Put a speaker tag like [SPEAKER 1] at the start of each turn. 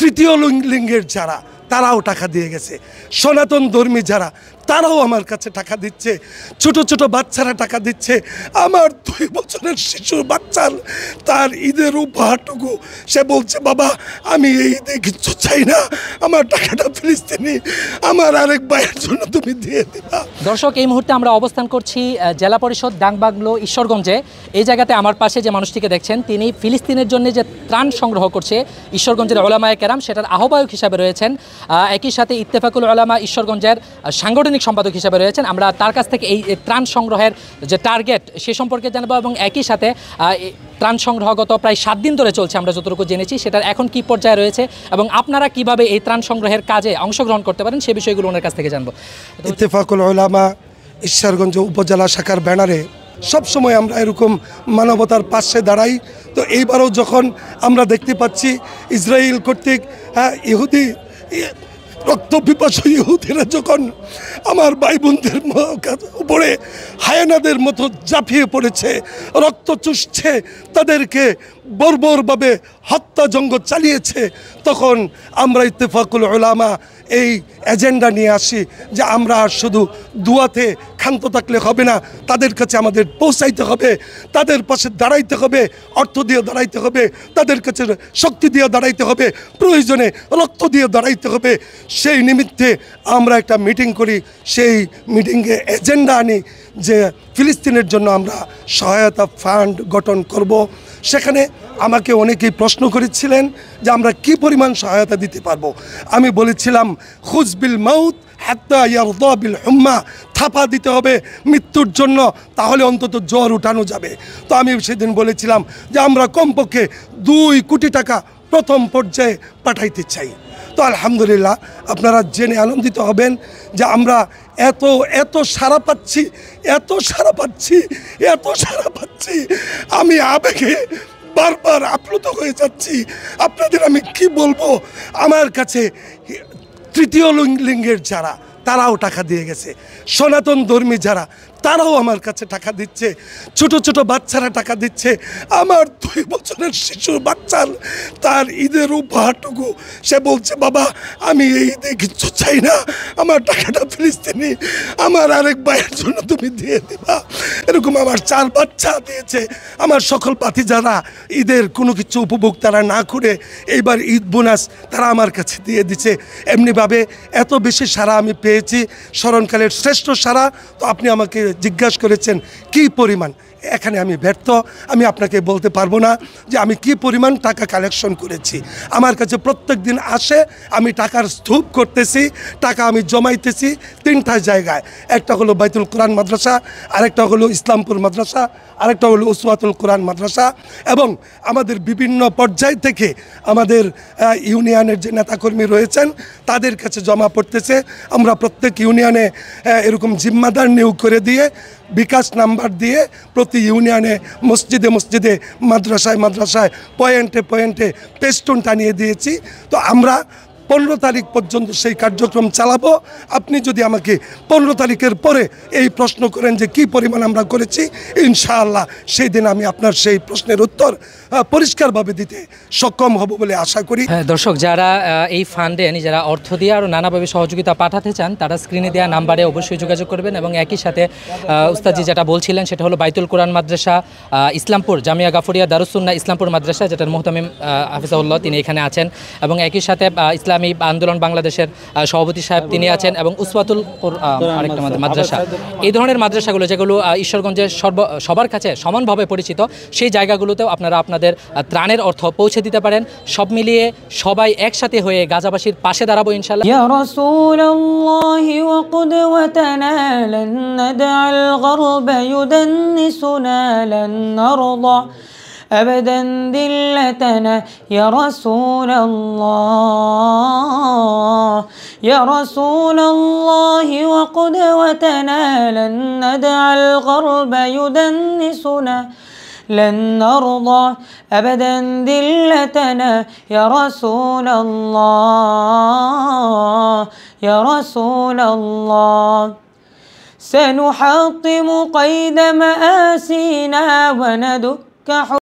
[SPEAKER 1] তৃতীয় লিঙ্গের যারা তারাও টাকা দিয়ে গেছে, সনাতন ধর্মী যারা তারাও আমার কাছে টাকা দিচ্ছে, ছোট ছোট বাচ্চারা টাকা দিচ্ছে। আমার 2 বছরের শিশুর বাচ্চার তার ঈদের উপহারটুকু সে বলছে, বাবা আমি এই ঈদে কিচ্ছু চাই না, আমার টাকাটা ফিলিস্তিনি আমার আরেক ভাইয়ের জন্য তুমি দিয়ে দিবা।
[SPEAKER 2] দর্শক, এই মুহূর্তে আমরা অবস্থান করছি জেলা পরিষদ ডাংবাংলো ঈশ্বরগঞ্জে। এই জায়গাতে আমার পাশে যে মানুষটিকে দেখছেন তিনি ফিলিস্তিনের জন্য যে ত্রাণ সংগ্রহ করছে ঈশ্বরগঞ্জের ওলামায়ে কেরাম সেটার আহ্বায়ক হিসাবে রয়েছেন, একই সাথে ইত্তেফাকুল ওলামা ঈশ্বরগঞ্জের সাংগঠনিক সম্পাদক হিসাবে রয়েছেন। আমরা তার কাছ থেকে এই ত্রাণ সংগ্রহের যে টার্গেট সে সম্পর্কে জানাবো এবং একই সাথে ত্রাণ সংগ্রহ গত প্রায় 7 দিন ধরে চলছে আমরা যতটুকু জেনেছি সেটার এখন কি পর্যায়ে রয়েছে এবং আপনারা কিভাবে এই ত্রাণ সংগ্রহের কাজে অংশগ্রহণ করতে পারেন সে বিষয়গুলো ওনার কাছ থেকে জানবো।
[SPEAKER 1] ইত্তেফাকুল ওলামা ঈশ্বরগঞ্জ উপজেলা শাখার ব্যানারে সবসময় আমরা এরকম মানবতার পাশে দাঁড়াই। তো এইবারও যখন আমরা দেখতে পাচ্ছি ইসরায়েল কর্তৃক ইহুদি রক্ত পিপাসু ইহুদিরা যখন আমার ভাই বোনদের উপরে হায়ানাদের মতো ঝাঁপিয়ে পড়েছে, রক্ত চুষছে, তাদেরকে বর্বরভাবে হত্যাযজ্ঞ চালিয়েছে, তখন আমরা ইত্তেফাকুল উলামা এই এজেন্ডা নিয়ে আসি যে আমরা আর শুধু দুয়াতে ক্ষান্ত থাকলে হবে না, তাদের কাছে আমাদের পৌঁছাইতে হবে, তাদের পাশে দাঁড়াইতে হবে, অর্থ দিয়ে দাঁড়াইতে হবে, তাদের কাছে শক্তি দিয়ে দাঁড়াইতে হবে, প্রয়োজনে রক্ত দিয়ে দাঁড়াইতে হবে। সেই নিমিত্তে আমরা একটা মিটিং করি, সেই মিটিংয়ে এজেন্ডা আনি যে ফিলিস্তিনের জন্য আমরা সহায়তা ফান্ড গঠন করব। সেখানে আমাকে অনেকেই প্রশ্ন করেছিলেন যে আমরা কি পরিমাণ সহায়তা দিতে পারবো। আমি বলেছিলাম খুজ বিল মাউত হাত্তা ইয়ারদা বিল হুম্মা, থাপা দিতে হবে মৃত্যুর জন্য, তাহলে অন্তত জ্বর উঠানো যাবে। তো আমি সেদিন বলেছিলাম যে আমরা কমপক্ষে 2 কোটি টাকা প্রথম পর্যায়ে পাঠাইতে চাই। তো আলহামদুলিল্লাহ আপনারা জেনে আনন্দিত হবেন যে আমরা এত সাড়া পাচ্ছি, আমি আবেগে বারবার আপ্লুত হয়ে যাচ্ছি। আপনাদের আমি কি বলবো, আমার কাছে তৃতীয় লিঙ্গের যারা তারাও টাকা দিয়ে গেছে, সনাতন ধর্মী যারা তারাও আমার কাছে টাকা দিচ্ছে, ছোট ছোট বাচ্চারা টাকা দিচ্ছে। আমার 2 বছরের শিশুর বাচ্চার তার ঈদের উপহারটুকু সে বলছে, বাবা আমি এই ঈদে কিচ্ছু চাই না, আমার টাকাটা ফিলিস্তিনি আমার আরেক ভাইয়ের জন্য তুমি দিয়ে দিবা। এরকম আমার 4 বাচ্চা দিয়েছে। আমার সকল ভাতিজারা ঈদের কোনো কিছু উপভোগ তারা না করে এইবার ঈদ বোনাস তারা আমার কাছে দিয়ে দিচ্ছে। এমনিভাবে এত বেশি সাড়া আমি পেয়েছি, স্মরণকালের শ্রেষ্ঠ সাড়া। তো আপনি আমাকে জিজ্ঞাসা করেছেন কি পরিমাণ, এখানে আমি ব্যর্থ, আমি আপনাকে বলতে পারবো না যে আমি কি পরিমাণ টাকা কালেকশন করেছি। আমার কাছে প্রত্যেক দিন আসে, আমি টাকার স্তূপ করতেছি, টাকা আমি জমাইতেছি 3টা জায়গায়। একটা হলো বাইতুল কোরআন মাদ্রাসা, আরেকটা হলো ইসলামপুর মাদ্রাসা, আরেকটা হলো উসওয়াতুল কোরআন মাদ্রাসা। এবং আমাদের বিভিন্ন পর্যায় থেকে আমাদের ইউনিয়নের যে নেতাকর্মী রয়েছেন তাদের কাছে জমা পড়তেছে। আমরা প্রত্যেক ইউনিয়নে এরকম জিম্মাদার নিয়োগ করে দিয়ে বিকাশ নাম্বার দিয়ে প্রতি ইউনিয়নে মসজিদে মসজিদে মাদ্রাসায় মাদ্রাসায় পয়েন্টে পয়েন্টে পেস্টন টানিয়ে দিয়েছি। তো আমরা 15 তারিখ পর্যন্ত সেই কার্যক্রম চালাবো। আপনি যদি আমাকে 15 তারিখের পরে এই প্রশ্ন করেন যে কি পরিমাণ আমরা করেছি, ইনশাআল্লাহ সেই দিন আমি আপনার সেই প্রশ্নের উত্তর পরিষ্কারভাবে দিতে সক্ষম হব বলে আশা করি।
[SPEAKER 2] দর্শক, যারা এই ফান্ডে নিজেরা অর্থ দিয়ে আরও নানাভাবে সহযোগিতা পাঠাতে চান তারা স্ক্রিনে দেওয়া নাম্বারে অবশ্যই যোগাযোগ করবেন। এবং একই সাথে উস্তাদজি যেটা বলছিলেন সেটা হলো বাইতুল কোরআন মাদ্রাসা, ইসলামপুর জামিয়া গাফরিয়া দারুসুন্নাহ ইসলামপুর মাদ্রাসা, যেটার মুহতামিম হাফিজাহুল্লাহ তিনি এখানে আছেন। এবং একই সাথে ইসলামী আন্দোলন বাংলাদেশের সভাপতি সাহেব তিনি আছেন। এবং উসওয়াতুল আরেকটা মাদ্রাসা, এই ধরনের মাদ্রাসাগুলো যেগুলো ঈশ্বরগঞ্জের সবার কাছে সমানভাবে পরিচিত, সেই জায়গাগুলোতেও আপনারা আপনাদের ত্রাণের অর্থ পৌঁছে দিতে পারেন। সব মিলিয়ে সবাই একসাথে হয়ে গাজাবাসীর পাশে দাঁড়াবো ইনশাআল্লাহ।
[SPEAKER 3] ইয়া রাসূলুল্লাহি ওয়া কুদওয়াতানা লান নাদআল গরবা ইউদান্নিসুনা লান নারদা أبدا ذلتنا يا رسول الله يا رسول الله وقدوتنا لن ندع الغرب يدنسنا لن نرضى أبدا ذلتنا يا رسول الله يا رسول الله سنحطم قيد مآسينا وندك